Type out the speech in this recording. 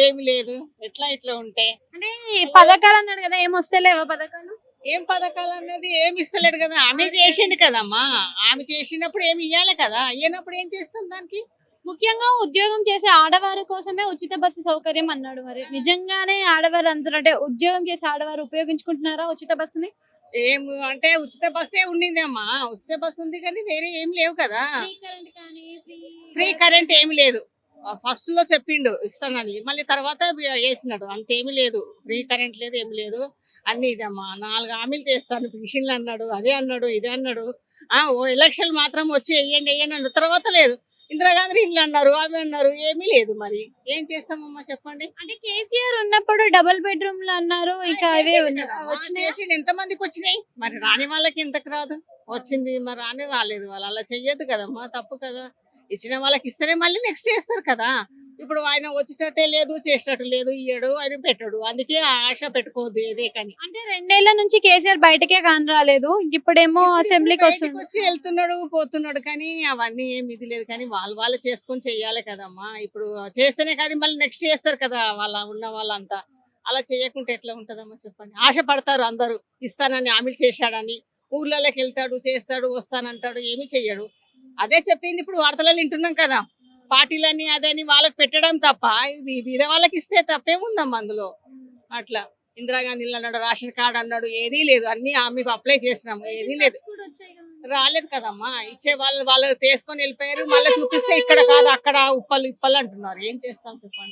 ఏమి లేదు. ఎట్లా ఇట్లా ఉంటే అంటే ఈ పథకాలు అన్నాడు కదా, ఏం వస్తలేవా పథకాలు? ఏం పథకాలు అన్నది ఏమి ఇస్తలేడు కదా. ఆమె చేసిండు కదమ్మా. ఆమె చేసినప్పుడు ఏమి ఇయ్యాలి కదా. ఇయ్యనప్పుడు ఏం చేస్తాం దానికి? ముఖ్యంగా ఉద్యోగం చేసే ఆడవారి కోసమే ఉచిత బస్సు సౌకర్యం అన్నాడు. మరి నిజంగానే ఆడవారు అందరూ అంటే ఉద్యోగం చేసే ఆడవారు ఉపయోగించుకుంటున్నారా ఉచిత బస్సుని? ఏం అంటే ఉచిత బస్సే ఉండిందమ్మా. ఉచిత బస్సు ఉంది కానీ వేరే ఏం లేవు కదా. ఫ్రీ కరెంట్ ఏమి లేదు. ఫస్ట్ లో చెప్పిండు ఇస్తానని, మళ్ళీ తర్వాత వేసినాడు. అంతేమి లేదు. ఫ్రీ కరెంట్ లేదు, ఏమి లేదు. అన్ని ఇదమ్మా 4 హామీలు చేస్తాను, పెన్షన్లు అన్నాడు, అదే అన్నాడు, ఇదే అన్నాడు. ఓ ఎలక్షన్ మాత్రం వచ్చి వెయ్యండి వెయ్యండి అన్నాడు. తర్వాత లేదు. ఇందిరాగాంధీ ఇల్లు అన్నారు, అవి అన్నారు, ఏమీ లేదు. మరి ఏం చేస్తామమ్మా చెప్పండి. అంటే కేసీఆర్ ఉన్నప్పుడు డబుల్ బెడ్రూమ్లు అన్నారు, ఇక అవే వచ్చినాయి. చేసిండు. ఎంత మందికి వచ్చినాయి? మరి రాని వాళ్ళకి ఎంతకు రాదు? వచ్చింది మరి రాని రాలేదు. వాళ్ళు అలా చెయ్యొద్దు కదమ్మా, తప్పు కదా. ఇచ్చిన వాళ్ళకి ఇస్తేనే మళ్ళీ నెక్స్ట్ చేస్తారు కదా. ఇప్పుడు ఆయన వచ్చేటట్టే లేదు, చేసేటట్టు లేదు, ఇయ్యడు, ఆయన పెట్టడు. అందుకే ఆశ పెట్టుకోవద్దు ఏదే కానీ. అంటే 2 ఏళ్ల నుంచి కేసీఆర్ బయటకే కాని రాలేదు, ఇప్పుడేమో అసెంబ్లీకి బయటికి వస్తుంది. వచ్చి వెళ్తున్నాడు, పోతున్నాడు, కానీ అవన్నీ ఏమి ఇది లేదు. కానీ వాళ్ళు చేసుకొని చెయ్యాలి కదమ్మా. ఇప్పుడు చేస్తేనే కాదు మళ్ళీ నెక్స్ట్ చేస్తారు కదా వాళ్ళ ఉన్న వాళ్ళంతా. అలా చేయకుంటే ఎట్లా ఉంటదమ్మా చెప్పండి. ఆశ పడతారు అందరూ, ఇస్తానని హామీలు చేశాడని. ఊర్లలోకి వెళ్తాడు, చేస్తాడు, వస్తానంటాడు, ఏమీ చెయ్యడు. అదే చెప్పింది ఇప్పుడు వార్తలలో వింటున్నాం కదా. పార్టీలని అదని వాళ్ళకి పెట్టడం తప్ప బీద వాళ్ళకి ఇస్తే తప్పేముందమ్మా అందులో. అట్లా ఇందిరాగాంధీ ఇల్లు అన్నాడు, రేషన్ కార్డు అన్నాడు, ఏదీ లేదు. అన్ని ఆమెకు అప్లై చేసినాము, ఏదీ లేదు. రాలేదు కదమ్మా. ఇచ్చే వాళ్ళు తీసుకొని వెళ్ళిపోయారు. మళ్ళీ చూపిస్తే ఇక్కడ కాదు అక్కడ ఉప్పలు ఇప్పలు అంటున్నారు. ఏం చేస్తాం చెప్పండి.